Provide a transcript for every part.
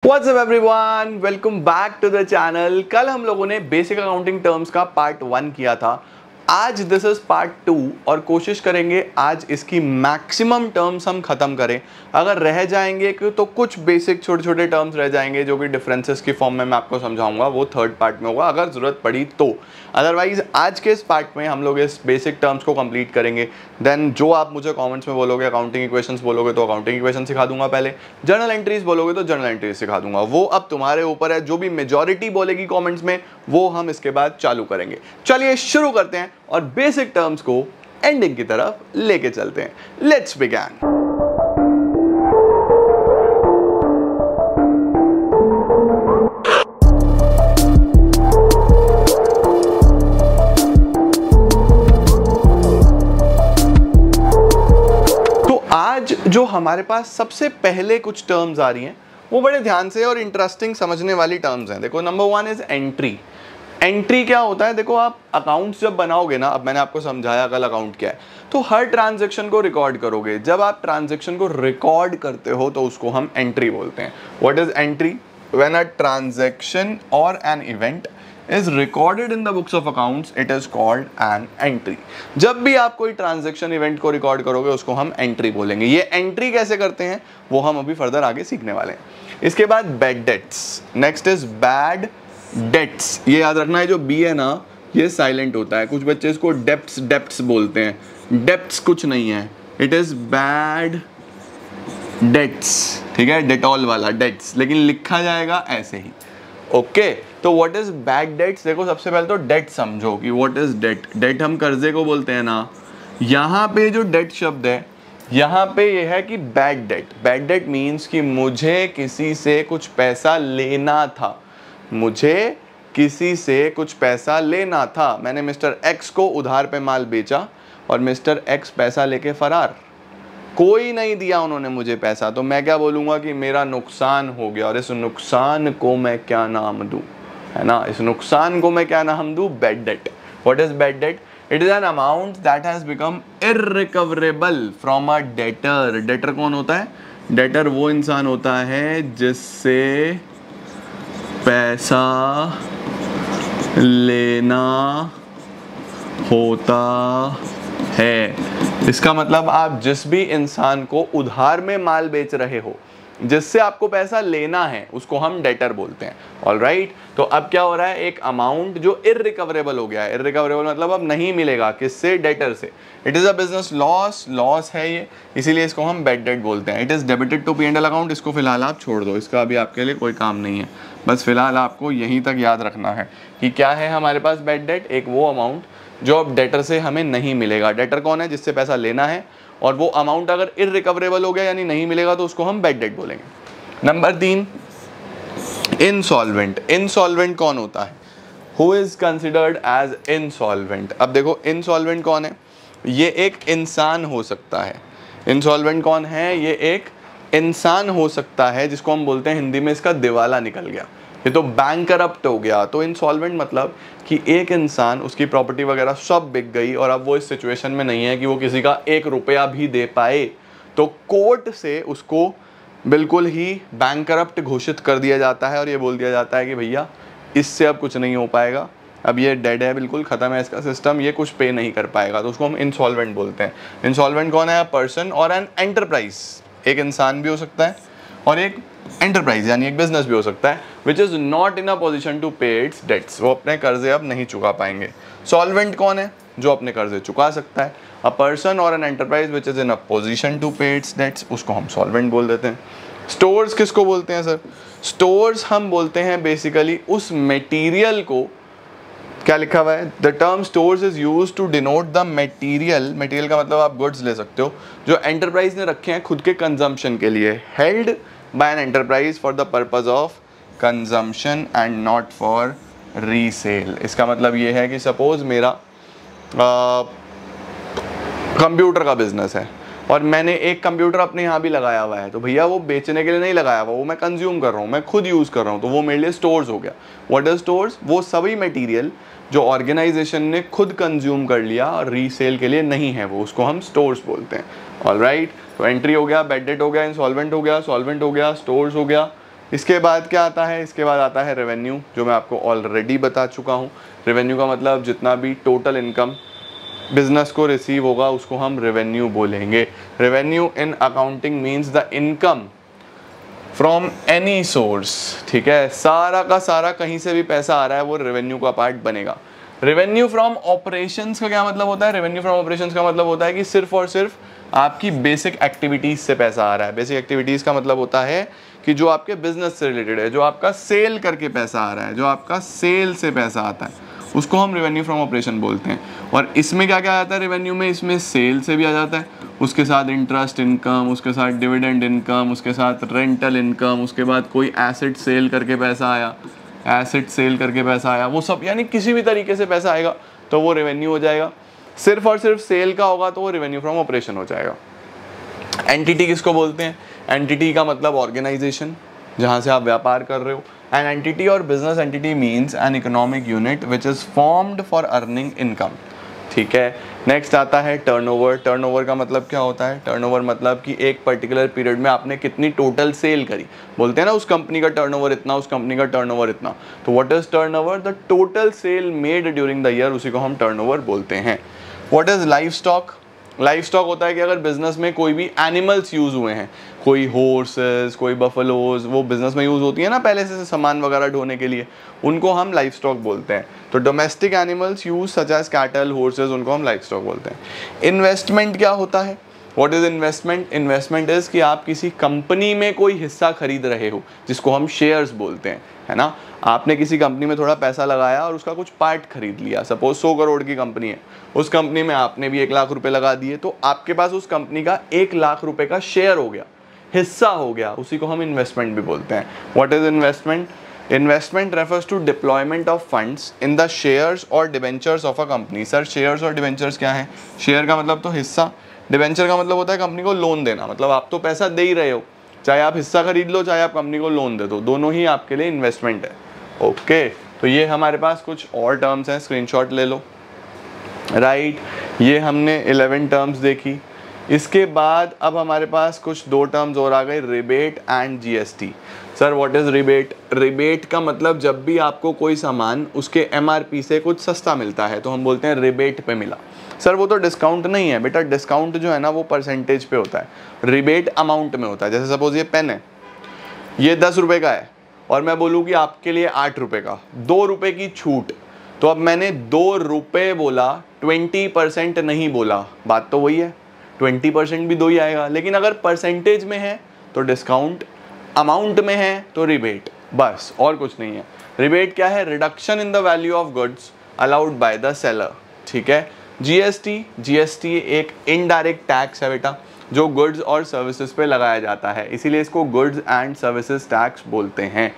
What's up everyone? Welcome back to the channel। कल हम लोगों ने बेसिक अकाउंटिंग टर्म्स का पार्ट 1 किया था। आज दिस इज पार्ट 2 और कोशिश करेंगे आज इसकी मैक्सिमम टर्म्स हम खत्म करें। अगर रह जाएंगे तो कुछ बेसिक छोटे छोटे टर्म्स रह जाएंगे जो कि डिफरेंसेस की फॉर्म में मैं आपको समझाऊंगा, वो थर्ड पार्ट में होगा अगर ज़रूरत पड़ी तो। अदरवाइज आज के इस पार्ट में हम लोग इस बेसिक टर्म्स को कंप्लीट करेंगे। देन जो आप मुझे कमेंट्स में बोलोगे, अकाउंटिंग इक्वेशंस बोलोगे तो अकाउंटिंग इक्वेशन सिखा दूंगा पहले, जर्नल एंट्रीज बोलोगे तो जर्नल एंट्रीज सिखा दूंगा। वो अब तुम्हारे ऊपर है, जो भी मेजॉरिटी बोलेगी कमेंट्स में वो हम इसके बाद चालू करेंगे। चलिए शुरू करते हैं और बेसिक टर्म्स को एंडिंग की तरफ लेके चलते हैं। Let's begin. आज जो हमारे पास सबसे पहले कुछ टर्म्स आ रही हैं वो बड़े ध्यान से और इंटरेस्टिंग समझने वाली टर्म्स हैं। देखो, नंबर 1 इज एंट्री। एंट्री क्या होता है? देखो, आप अकाउंट्स जब बनाओगे ना, अब मैंने आपको समझाया कल अकाउंट क्या है, तो हर ट्रांजैक्शन को रिकॉर्ड करोगे। जब आप ट्रांजैक्शन को रिकॉर्ड करते हो तो उसको हम एंट्री बोलते हैं। What is entry? When a transaction और an event is recorded in the books of accounts, it is called an entry। जब भी आप कोई ट्रांजैक्शन इवेंट को रिकॉर्ड करोगे उसको हम एंट्री बोलेंगे। ये एंट्री कैसे करते हैं वो हम अभी फर्दर आगे सीखने वाले हैं। इसके बाद bad debts. Next is bad debts. ये याद रखना है, जो बी है ना ये साइलेंट होता है। कुछ बच्चे इसको डेप्ट्स बोलते हैं। डेप्ट्स कुछ नहीं है, इट इज बैड डेट्स। ठीक है, डेटॉल वाला डेट्स, लेकिन लिखा जाएगा ऐसे ही। ओके, तो व्हाट इज बैड डेट्स? देखो, सबसे पहले तो डेट समझो कि व्हाट इज डेट। डेट हम कर्जे को बोलते हैं ना। यहाँ पे जो डेट शब्द है, यहाँ पे ये है कि bad debt. Bad that means कि मुझे किसी से कुछ पैसा लेना था। मुझे किसी से कुछ पैसा लेना था। मैंने मिस्टर एक्स को उधार पे माल बेचा और मिस्टर एक्स पैसा लेके फरार। कोई नहीं दिया उन्होंने मुझे पैसा, तो मैं क्या बोलूँगा कि मेरा नुकसान हो गया। और इस नुकसान को मैं क्या नाम दूँ, है ना? इस नुकसान को मैं क्या नाम दूँ? Bad debt. What is bad debt? It is an amount that has become irrecoverable from a debtor. Debtor कौन होता है? डेटर वो इंसान होता है जिससे पैसा लेना होता है। इसका मतलब आप जिस भी इंसान को उधार में माल बेच रहे हो, जिससे आपको पैसा लेना है, उसको हम डेटर बोलते हैं। ऑलराइट, तो अब क्या हो रहा है? एक अमाउंट जो इररिकवरेबल हो गया है। इररिकवरेबल मतलब अब नहीं मिलेगा। किससे? डेटर से। It is a business loss. Loss है ये, इसीलिए इसको हम बैड डेट बोलते हैं। It is debited to P&L account. इसको फिलहाल आप छोड़ दो, इसका अभी आपके लिए कोई काम नहीं है। बस फिलहाल आपको यहीं तक याद रखना है कि क्या है हमारे पास बैड डेट। एक वो अमाउंट जो अब डेटर से हमें नहीं मिलेगा। डेटर कौन है? जिससे पैसा लेना है, और वो अमाउंट अगर इररिकवरेबल हो गया यानी नहीं मिलेगा तो उसको हम बैड डेट बोलेंगे। Number 3, insolvent. इंसॉल्वेंट कौन होता है? Who is considered as insolvent? अब देखो, इंसॉल्वेंट कौन है? ये एक इंसान हो सकता है। इंसॉल्वेंट कौन है? ये एक इंसान हो सकता है, जिसको हम बोलते हैं हिंदी में इसका दिवाला निकल गया। ये तो बैंकरप्ट हो गया। तो इंसॉल्वेंट मतलब कि एक इंसान, उसकी प्रॉपर्टी वगैरह सब बिक गई और अब वो इस सिचुएशन में नहीं है कि वो किसी का 1 रुपया भी दे पाए, तो कोर्ट से उसको बिल्कुल ही बैंकरप्ट घोषित कर दिया जाता है और ये बोल दिया जाता है कि भैया इससे अब कुछ नहीं हो पाएगा, अब ये डेड है, बिल्कुल ख़त्म है इसका सिस्टम, ये कुछ पे नहीं कर पाएगा। तो उसको हम इंसॉल्वेंट बोलते हैं। इंसॉल्वेंट कौन है? पर्सन और एन एंटरप्राइज। एक इंसान भी हो सकता है और एक एंटरप्राइज यानी एक बिजनेस भी हो सकता है, which is not in a position to pay its debts. वो अपने कर्जे अब नहीं चुका पाएंगे। सॉल्वेंट कौन है? जो अपने कर्जे चुका सकता है। अ पर्सन और an enterprise which is in a position to pay its debts, उसको हम सॉल्वेंट बोल देते हैं। स्टोर्स किसको बोलते हैं सर? स्टोर्स हम बोलते हैं बेसिकली उस मटेरियल को, क्या लिखा हुआ है? The term stores is used to denote the material. Material का मतलब आप गुड्स ले सकते हो जो एंटरप्राइज ने रखे हैं खुद के कंजम्पशन के लिए। Held by an enterprise for the purpose of consumption and not for resale. इसका मतलब ये है कि सपोज मेरा कंप्यूटर का बिजनेस है और मैंने एक कंप्यूटर अपने यहाँ भी लगाया हुआ है, तो भैया वो बेचने के लिए नहीं लगाया हुआ, वो मैं कंज्यूम कर रहा हूँ, मैं खुद यूज़ कर रहा हूँ, तो वो मेरे लिए स्टोर्स हो गया। What is stores? वो सभी मटेरियल जो ऑर्गेनाइजेशन ने खुद कंज्यूम कर लिया और रीसेल के लिए नहीं है, वो उसको हम स्टोर्स बोलते हैं। ऑलराइट, तो एंट्री हो गया, बैड डेट हो गया, इंसॉल्वेंट हो गया, सॉल्वेंट हो गया, स्टोर्स हो गया, इसके बाद क्या आता है, इसके बाद आता है रेवेन्यू, जो मैं आपको ऑलरेडी बता चुका हूँ। रेवेन्यू का मतलब जितना भी टोटल इनकम बिजनेस को रिसीव होगा उसको हम रेवेन्यू बोलेंगे। Revenue in accounting means the income from any source, ठीक है, सारा का सारा कहीं से भी पैसा आ रहा है वो रेवेन्यू का पार्ट बनेगा। रेवेन्यू फ्रॉम ऑपरेशंस का क्या मतलब होता है? रेवेन्यू फ्रॉम ऑपरेशंस का मतलब होता है कि सिर्फ और सिर्फ आपकी बेसिक एक्टिविटीज से पैसा आ रहा है। बेसिक एक्टिविटीज का मतलब होता है कि जो आपके बिजनेस से रिलेटेड है, जो आपका सेल करके पैसा आ रहा है, जो आपका सेल से पैसा आता है, उसको हम रेवेन्यू फ्रॉम ऑपरेशन बोलते हैं। और इसमें क्या क्या आता है रेवेन्यू में? इसमें सेल से भी आ जाता है, उसके साथ इंटरेस्ट इनकम, उसके साथ डिविडेंड इनकम, उसके साथ रेंटल इनकम, उसके बाद कोई एसेट सेल करके पैसा आया, एसेट सेल करके पैसा आया, वो सब, यानी किसी भी तरीके से पैसा आएगा तो वो रेवेन्यू हो जाएगा। सिर्फ और सिर्फ सेल का होगा तो वो रेवेन्यू फ्रॉम ऑपरेशन हो जाएगा। एंटिटी किसको बोलते हैं? एंटिटी का मतलब ऑर्गेनाइजेशन, जहाँ से आप व्यापार कर रहे हो। एन एंटिटी और business entity means an economic unit which is formed for earning income, ठीक है। नेक्स्ट आता है टर्नओवर। टर्नओवर का मतलब क्या होता है? टर्नओवर मतलब कि एक पर्टिकुलर पीरियड में आपने कितनी टोटल सेल करी। बोलते हैं ना उस कंपनी का टर्नओवर इतना, उस कंपनी का टर्नओवर इतना। तो what is turnover? The total sale made during the year, उसी को हम टर्नओवर बोलते हैं। What is life stock? Life stock होता है कि अगर बिजनेस में कोई भी एनिमल्स यूज हुए हैं, कोई हॉर्सेस, कोई बफलोज, वो बिजनेस में यूज होती है ना पहले से सामान वगैरह ढोने के लिए, उनको हम लाइफ स्टॉक बोलते हैं। तो domestic animals use such as cattle, horses, उनको हम लाइफ स्टॉक बोलते हैं। इन्वेस्टमेंट क्या होता है? What is investment? Investment is कि आप किसी कंपनी में कोई हिस्सा खरीद रहे हो, जिसको हम शेयर्स बोलते हैं, है ना। आपने किसी कंपनी में थोड़ा पैसा लगाया और उसका कुछ पार्ट खरीद लिया। सपोज 100 करोड़ की कंपनी है, उस कंपनी में आपने भी 1 लाख रुपए लगा दिए, तो आपके पास उस कंपनी का 1 लाख रुपए का शेयर हो गया, हिस्सा हो गया, उसी को हम इन्वेस्टमेंट भी बोलते हैं। What is investment? Investment refers to deployment of funds in the shares और debentures of a company. Sir shares और डिवेंचर्स क्या है? शेयर का मतलब तो हिस्सा, डिवेंचर का मतलब होता है कंपनी को लोन देना, मतलब आप तो पैसा दे ही रहे हो, चाहे आप हिस्सा खरीद लो चाहे आप कंपनी को लोन दे दो, दोनों ही आपके लिए इन्वेस्टमेंट है। ओके, तो ये हमारे पास कुछ और टर्म्स हैं, स्क्रीनशॉट ले लो। राइट, ये हमने 11 टर्म्स देखी। इसके बाद अब हमारे पास कुछ 2 टर्म्स और आ गए, rebate and GST. Sir what is rebate? Rebate का मतलब जब भी आपको कोई सामान उसके एमआरपी से कुछ सस्ता मिलता है तो हम बोलते हैं रिबेट पे मिला। सर वो तो डिस्काउंट नहीं है बेटा, डिस्काउंट जो है ना वो परसेंटेज पे होता है, रिबेट अमाउंट में होता है। जैसे सपोज ये पेन है, ये 10 रुपए का है और मैं बोलूँ कि आपके लिए 8 रुपए का, 2 रुपए की छूट, तो अब मैंने 2 रुपए बोला, 20% नहीं बोला, बात तो वही है, 20% भी 2 ही आएगा। लेकिन अगर परसेंटेज में है तो डिस्काउंट, अमाउंट में है तो रिबेट, बस और कुछ नहीं है। रिबेट क्या है? Reduction in the value of goods allowed by the seller, ठीक है। जीएसटी, जीएसटी एक इनडायरेक्ट टैक्स है बेटा, जो गुड्स और सर्विसेज पे लगाया जाता है, इसीलिए इसको गुड्स एंड सर्विसेज टैक्स बोलते हैं।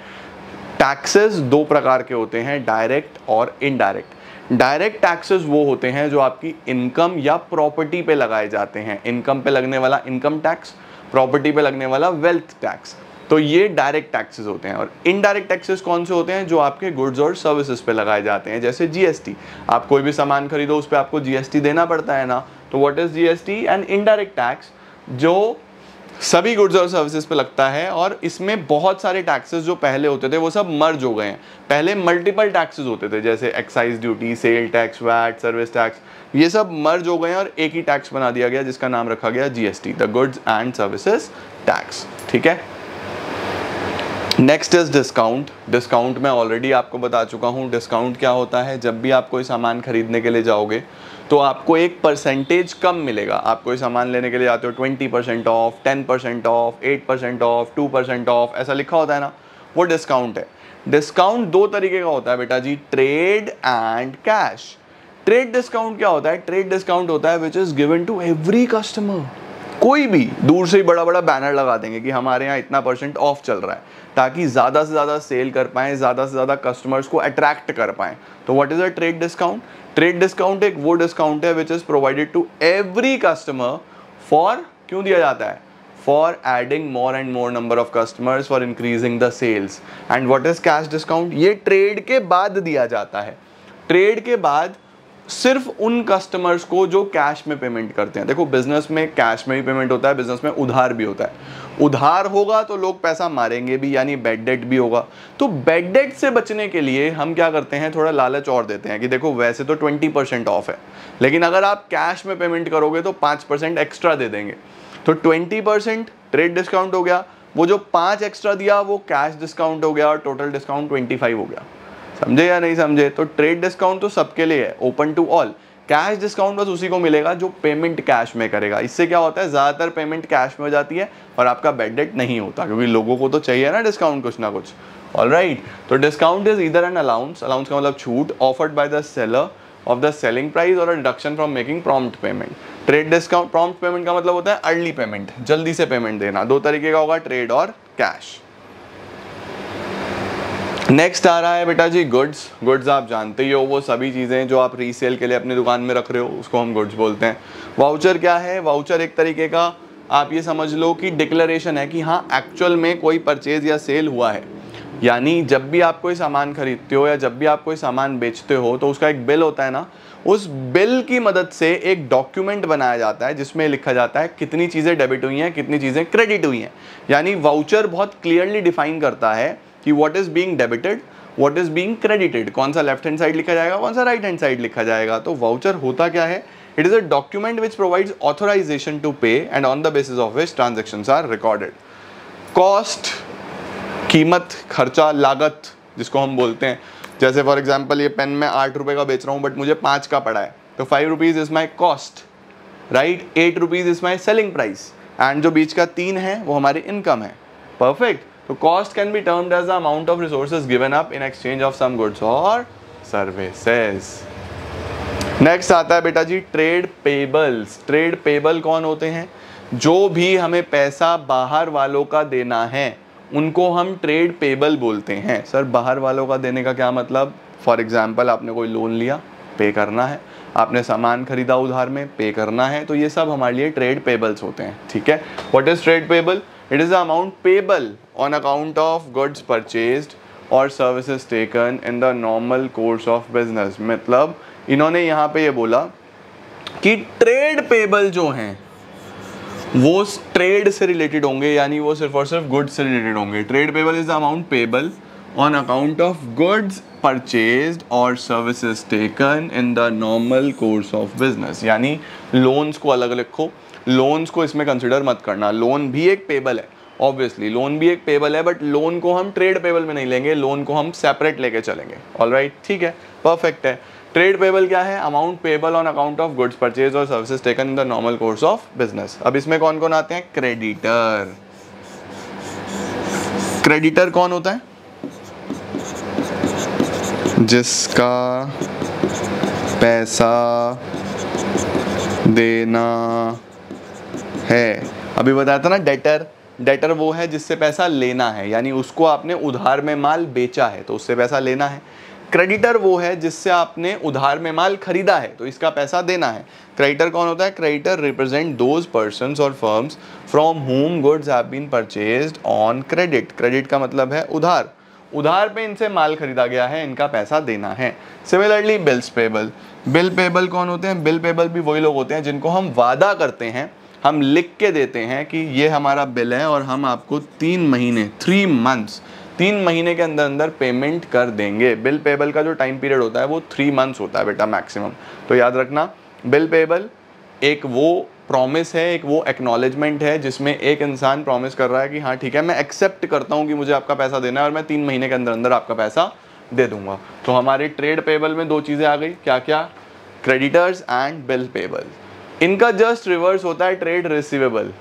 टैक्सेस 2 प्रकार के होते हैं, डायरेक्ट और इनडायरेक्ट। डायरेक्ट टैक्सेस वो होते हैं जो आपकी इनकम या प्रॉपर्टी पे लगाए जाते हैं, इनकम पे लगने वाला इनकम टैक्स, प्रॉपर्टी पे लगने वाला वेल्थ टैक्स, तो ये डायरेक्ट टैक्सेस होते हैं। और इनडायरेक्ट टैक्सेस कौन से होते हैं? जो आपके गुड्स और सर्विसेज पे लगाए जाते हैं, जैसे जीएसटी, आप कोई भी सामान खरीदो उस पर आपको जीएसटी देना पड़ता है ना, तो what is GST? And indirect tax जो सभी गुड्स और सर्विसेज पे लगता है। और इसमें बहुत सारे टैक्सेस जो पहले होते थे वो सब मर्ज हो गए हैं। पहले मल्टीपल टैक्सेस होते थे, जैसे excise duty, sale tax, VAT, service tax, ये सब मर्ज हो गए हैं और एक ही टैक्स बना दिया गया जिसका नाम रखा गया GST, the goods and services tax, ठीक है। Next is discount. डिस्काउंट मैं ऑलरेडी आपको बता चुका हूँ। डिस्काउंट क्या होता है? जब भी आप कोई सामान खरीदने के लिए जाओगे तो आपको एक परसेंटेज कम मिलेगा। आप कोई सामान लेने के लिए जाते हो, 20% ऑफ, 10% ऑफ, 8% ऑफ, 2% ऑफ, ऐसा लिखा होता है ना, वो डिस्काउंट है। डिस्काउंट 2 तरीके का होता है बेटा जी, trade and cash. Trade discount क्या होता है? ट्रेड डिस्काउंट होता है which is given to every customer. कोई भी दूर से ही बड़ा बड़ा बैनर लगा देंगे कि हमारे यहाँ इतना % ऑफ चल रहा है, ताकि ज़्यादा से ज़्यादा सेल कर पाएँ, ज़्यादा से ज़्यादा कस्टमर्स को अट्रैक्ट कर पाएँ। तो what is a trade discount? Trade discount एक वो डिस्काउंट है which is provided to every customer for, क्यों दिया जाता है? For adding more and more number of customers, for increasing the sales. And what is cash discount? ये trade के बाद दिया जाता है। ट्रेड के बाद सिर्फ उन कस्टमर्स को जो कैश में पेमेंट करते हैं। देखो बिजनेस में कैश में भी पेमेंट होता है, बिजनेस में उधार भी होता है। उधार होगा तो लोग पैसा मारेंगे भी, यानी बैड डेट भी होगा। तो बैड डेट से बचने के लिए हम क्या करते हैं, थोड़ा लालच और देते हैं कि देखो वैसे तो 20% ऑफ है, लेकिन अगर आप कैश में पेमेंट करोगे तो 5% एक्स्ट्रा दे देंगे। तो 20% ट्रेड डिस्काउंट हो गया, वो जो 5 एक्स्ट्रा दिया वो कैश डिस्काउंट हो गया, और टोटल डिस्काउंट 25 हो गया। समझे या नहीं समझे? तो ट्रेड डिस्काउंट तो सबके लिए है, open to all. Cash discount बस उसी को मिलेगा जो पेमेंट कैश में करेगा। इससे क्या होता है, ज़्यादातर पेमेंट कैश में हो जाती है और आपका बैड डेट नहीं होता, क्योंकि लोगों को तो चाहिए ना डिस्काउंट कुछ ना कुछ। ऑलराइट, तो discount is either an allowance, allowance का मतलब छूट, offered by the seller of the selling price और deduction from making prompt payment. Trade discount, prompt payment का मतलब होता है अर्ली पेमेंट, जल्दी से पेमेंट देना। दो तरीके का होगा, ट्रेड और कैश। नेक्स्ट आ रहा है बेटा जी गुड्स। गुड्स आप जानते ही हो, वो सभी चीज़ें जो आप रीसेल के लिए अपनी दुकान में रख रहे हो उसको हम गुड्स बोलते हैं। वाउचर क्या है? वाउचर एक तरीके का आप ये समझ लो कि डिक्लेरेशन है कि हाँ एक्चुअल में कोई परचेज या सेल हुआ है। यानी जब भी आप कोई सामान खरीदते हो या जब भी आप कोई सामान बेचते हो तो उसका एक बिल होता है ना, उस बिल की मदद से एक डॉक्यूमेंट बनाया जाता है जिसमें लिखा जाता है कितनी चीज़ें डेबिट हुई हैं, कितनी चीज़ें क्रेडिट हुई हैं। यानी वाउचर बहुत क्लियरली डिफाइन करता है कि what is being debited, what is being credited, कौन सा लेफ्ट हैंड साइड लिखा जाएगा, कौन सा राइट हैंड साइड लिखा जाएगा। तो वाउचर होता क्या है? It is a document which provides authorisation to pay and on the basis of which transactions are recorded. Cost, कीमत, खर्चा, लागत जिसको हम बोलते हैं। जैसे फॉर एग्जाम्पल ये पेन मैं 8 रुपये का बेच रहा हूँ बट मुझे 5 का पड़ा है, तो 5 rupees is my cost, right. 8 rupees is my selling price, and जो बीच का 3 है वो हमारी इनकम है। परफेक्ट। तो cost can be termed as the amount of resources given up in exchange of some goods or services. Next आता है बेटा जी ट्रेड पेबल्स। ट्रेड पेबल कौन होते हैं? जो भी हमें पैसा बाहर वालों का देना है उनको हम ट्रेड पेबल बोलते हैं। सर बाहर वालों का देने का क्या मतलब? फॉर एग्जाम्पल आपने कोई लोन लिया, पे करना है, आपने सामान खरीदा उधार में, पे करना है, तो ये सब हमारे लिए ट्रेड पेबल्स होते हैं। ठीक है। What is trade payable? It is the amount payable on account of goods purchased or services taken in the normal course of business। मतलब इन्होंने यहाँ पे ये बोला कि ट्रेड पेबल जो हैं वो ट्रेड से रिलेटेड होंगे, यानी वो सिर्फ और सिर्फ गुड्स से रिलेटेड होंगे। Trade payable is the amount payable on account of goods purchased और services taken in the normal course of business. यानी लोन्स को अलग लिखो, लोन्स को इसमें कंसिडर मत करना। लोन भी एक पेबल है, ऑब्वियसली लोन भी एक पेबल है, बट लोन को हम ट्रेड पेबल में नहीं लेंगे, लोन को हम सेपरेट लेके चलेंगे। ऑलराइट, ठीक है, परफेक्ट है। ट्रेड पेबल क्या है? Amount payable on account of goods purchase और services taken in the normal course of business. अब इसमें कौन कौन आते हैं? क्रेडिटर। क्रेडिटर कौन होता है? जिसका पैसा देना है। अभी बताया था ना डेटर। डेटर वो है जिससे पैसा लेना है, यानी उसको आपने उधार में माल बेचा है तो उससे पैसा लेना है। क्रेडिटर वो है जिससे आपने उधार में माल खरीदा है तो इसका पैसा देना है। क्रेडिटर कौन होता है? क्रेडिटर रिप्रेजेंट दोज पर्सन्स और firms from whom goods have been purchased on credit. Credit का मतलब है उधार, उधार पे इनसे माल खरीदा गया है, इनका पैसा देना है। Similarly bills payable. Bill payable कौन होते हैं? बिल पेबल भी वही लोग होते हैं जिनको हम वादा करते हैं, हम लिख के देते हैं कि ये हमारा बिल है और हम आपको 3 महीने 3 मंथ्स 3 महीने के अंदर अंदर पेमेंट कर देंगे। बिल पेबल का जो टाइम पीरियड होता है वो 3 मंथ्स होता है बेटा मैक्सिमम। तो याद रखना, बिल पेबल एक वो प्रॉमिस है, एक वो एक्नॉलेजमेंट है जिसमें एक इंसान प्रॉमिस कर रहा है कि हाँ ठीक है मैं एक्सेप्ट करता हूँ कि मुझे आपका पैसा देना है और मैं 3 महीने के अंदर अंदर आपका पैसा दे दूंगा। तो हमारे ट्रेड पेबल में 2 चीज़ें आ गई, क्या क्या? Creditors and bill payable. इनका जस्ट रिवर्स होता है ट्रेड रिसीवेबल।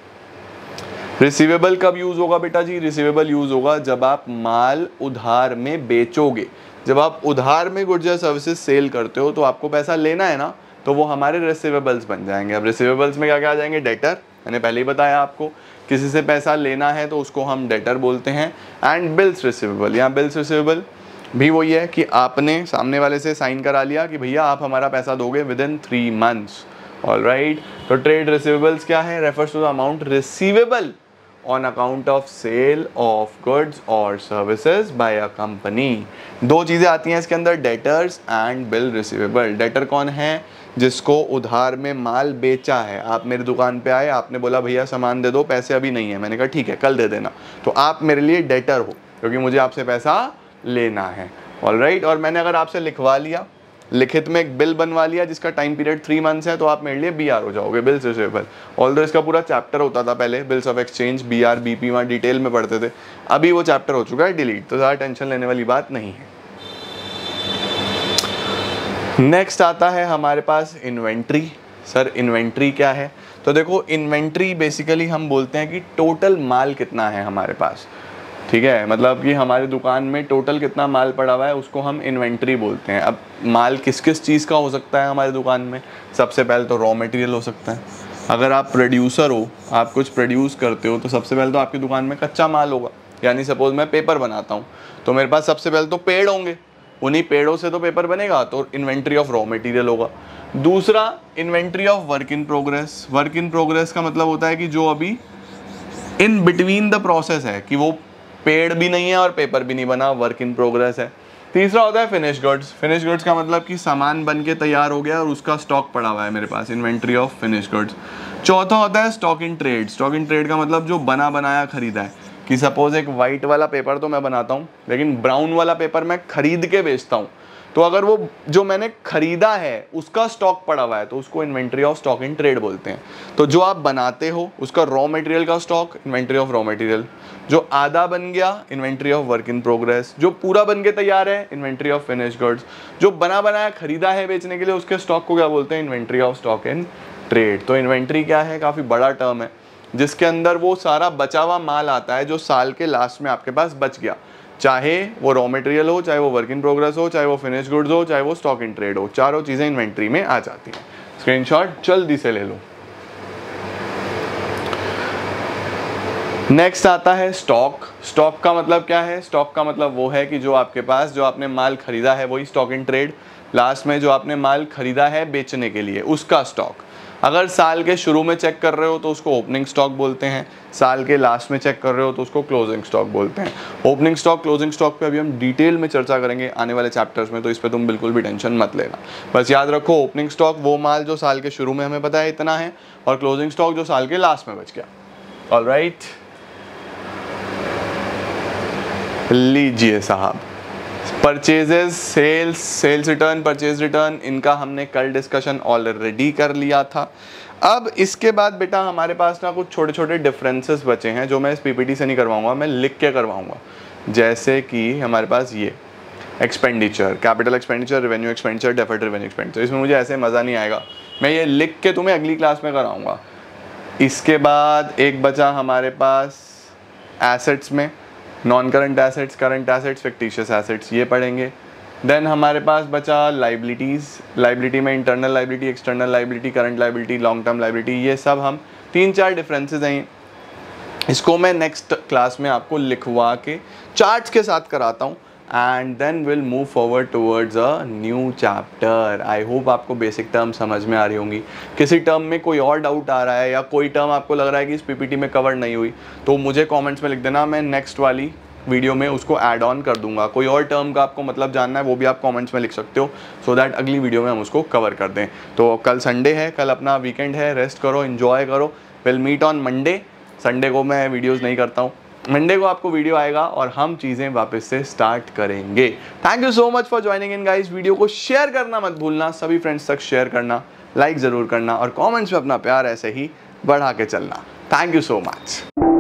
रिसीवेबल कब यूज होगा बेटा जी? रिसीवेबल यूज होगा जब आप माल उधार में बेचोगे। जब आप उधार में गुड्स या सर्विसेज सेल करते हो तो आपको पैसा लेना है ना, तो वो हमारे रिसीवेबल्स बन जाएंगे। अब रिसीवेबल्स में क्या क्या आ जाएंगे? डेटर, मैंने पहले ही बताया आपको, किसी से पैसा लेना है तो उसको हम डेटर बोलते हैं। एंड बिल्स रिसीवेबल, यहाँ बिल्स रिसीवेबल भी वही है कि आपने सामने वाले से साइन करा लिया कि भैया आप हमारा पैसा दोगे विद इन 3 मंथ्स। ऑलराइट, तो ट्रेड रिसीवेबल्स क्या है? Refers to the amount receivable on account of sale of goods और सर्विसेज बाय अ कंपनी। 2 चीज़ें आती हैं इसके अंदर, debtors and bill receivable. Debtor कौन है? जिसको उधार में माल बेचा है। आप मेरी दुकान पे आए, आपने बोला भैया सामान दे दो, पैसे अभी नहीं है, मैंने कहा ठीक है कल दे देना, तो आप मेरे लिए डेटर हो क्योंकि मुझे आपसे पैसा लेना है। ऑलराइट, और मैंने अगर आपसे लिखवा लिया, लिखित में एक बिल बनवा लिया जिसका टाइम पीरियड 3 मंथ्स है, तो आप मेरे लिए BR हो जाओगे, बिल्स रिसीवेबल। ऑल्दो इसका पूरा चैप्टर होता था पहले, bills of exchange, BR BP वहाँ डिटेल में पढ़ते थे, अभी वो चैप्टर हो चुका है डिलीट, तो ज़्यादा टेंशन लेने वाली बात नहीं है। नेक्स्ट आता है हमारे पास इन्वेंट्री। सर इन्वेंट्री क्या है? तो देखो इन्वेंट्री बेसिकली हम बोलते हैं कि टोटल माल कितना है हमारे पास, ठीक है, मतलब कि हमारी दुकान में टोटल कितना माल पड़ा हुआ है उसको हम इन्वेंट्री बोलते हैं। अब माल किस किस चीज़ का हो सकता है हमारी दुकान में? सबसे पहले तो रॉ मटेरियल हो सकता है। अगर आप प्रोड्यूसर हो, आप कुछ प्रोड्यूस करते हो, तो सबसे पहले तो आपकी दुकान में कच्चा माल होगा। यानी सपोज मैं पेपर बनाता हूँ तो मेरे पास सबसे पहले तो पेड़ होंगे, उन्हीं पेड़ों से तो पेपर बनेगा, तो इन्वेंट्री ऑफ रॉ मटेरियल होगा। दूसरा inventory of work in progress. Work in progress का मतलब होता है कि जो अभी इन बिटवीन द प्रोसेस है, कि वो पेड़ भी नहीं है और पेपर भी नहीं बना, वर्क इन प्रोग्रेस है। तीसरा होता है फिनिश गुड्स। फिनिश गुड्स का मतलब कि सामान बन के तैयार हो गया और उसका स्टॉक पड़ा हुआ है मेरे पास, इन्वेंट्री ऑफ फिनिश गुड्स। चौथा होता है stock in trade. Stock in trade का मतलब जो बना बनाया खरीदा है, कि सपोज एक वाइट वाला पेपर तो मैं बनाता हूँ, लेकिन ब्राउन वाला पेपर मैं खरीद के बेचता हूँ, तो अगर वो जो मैंने खरीदा है उसका स्टॉक पड़ा हुआ है तो उसको inventory of stock in trade बोलते हैं। तो जो आप बनाते हो उसका रॉ मटेरियल का stock, inventory of raw material. जो आधा बन गया, inventory of work in progress. जो पूरा बन के तैयार है, इन्वेंट्री ऑफ फिनिश गुड्स। जो बना बनाया खरीदा है बेचने के लिए, उसके स्टॉक को क्या बोलते हैं? Inventory of stock in trade. तो इन्वेंट्री क्या है? काफ़ी बड़ा टर्म है जिसके अंदर वो सारा बचा हुआ माल आता है जो साल के लास्ट में आपके पास बच गया, चाहे वो रॉ मटेरियल हो, चाहे वो वर्क इन प्रोग्रेस हो, चाहे वो फिनिश गुड्स हो, चाहे वो स्टॉक इन ट्रेड हो, चारों चीज़ें इन्वेंट्री में आ जाती हैं। स्क्रीनशॉट जल्दी से ले लो। नेक्स्ट आता है स्टॉक। स्टॉक का मतलब क्या है? स्टॉक का मतलब वो है कि जो आपके पास, जो आपने माल खरीदा है वही स्टॉक इन ट्रेड। लास्ट में जो आपने माल खरीदा है बेचने के लिए उसका स्टॉक। अगर साल के शुरू में चेक कर रहे हो तो उसको ओपनिंग स्टॉक बोलते हैं, साल के लास्ट में चेक कर रहे हो तो उसको क्लोजिंग स्टॉक बोलते हैं। ओपनिंग स्टॉक, क्लोजिंग स्टॉक पे अभी हम डिटेल में चर्चा करेंगे आने वाले चैप्टर्स में, तो इस पे तुम बिल्कुल भी टेंशन मत लेना। बस याद रखो ओपनिंग स्टॉक वो माल जो साल के शुरू में हमें पता है इतना है, और क्लोजिंग स्टॉक जो साल के लास्ट में बच गया। ऑलराइट, लीजिए साहब, purchases, sales, sales return, purchase return, इनका हमने कल डिस्कशन ऑलरेडी कर लिया था। अब इसके बाद बेटा हमारे पास ना कुछ छोटे छोटे डिफरेंसेस बचे हैं जो मैं इस पीपीटी से नहीं करवाऊंगा, मैं लिख के करवाऊंगा। जैसे कि हमारे पास ये expenditure, capital expenditure, revenue expenditure, deferred revenue expenditure, इसमें मुझे ऐसे मज़ा नहीं आएगा, मैं ये लिख के तुम्हें अगली क्लास में कराऊंगा। इसके बाद एक बचा हमारे पास एसेट्स में, non current assets, current assets, fictitious assets, ये पढ़ेंगे। देन हमारे पास बचा लाइबिलिटीज़। लाइबिलिटी में internal liability, external liability, current liability, long term liability, ये सब हम 3-4 डिफरेंसेस हैं। इसको मैं नेक्स्ट क्लास में आपको लिखवा के चार्ट्स के साथ कराता हूँ, and then will move forward towards a new chapter. I hope आपको बेसिक टर्म समझ में आ रही होंगी। किसी टर्म में कोई और डाउट आ रहा है या कोई टर्म आपको लग रहा है कि इस पीपीटी में कवर नहीं हुई, तो मुझे कमेंट्स में लिख देना, मैं नेक्स्ट वाली वीडियो में उसको ऐड ऑन कर दूंगा। कोई और टर्म का आपको मतलब जानना है वो भी आप कमेंट्स में लिख सकते हो, सो दैट अगली वीडियो में हम उसको कवर कर दें। तो कल संडे है, कल अपना वीकेंड है, रेस्ट करो, एंजॉय करो। Will meet on Monday. Sunday को मैं वीडियोज़ नहीं करता हूँ, मंडे को आपको वीडियो आएगा और हम चीज़ें वापस से स्टार्ट करेंगे। Thank you so much for joining in guys. Video को शेयर करना मत भूलना, सभी फ्रेंड्स तक शेयर करना, लाइक ज़रूर करना, और कमेंट्स में अपना प्यार ऐसे ही बढ़ा के चलना। Thank you so much.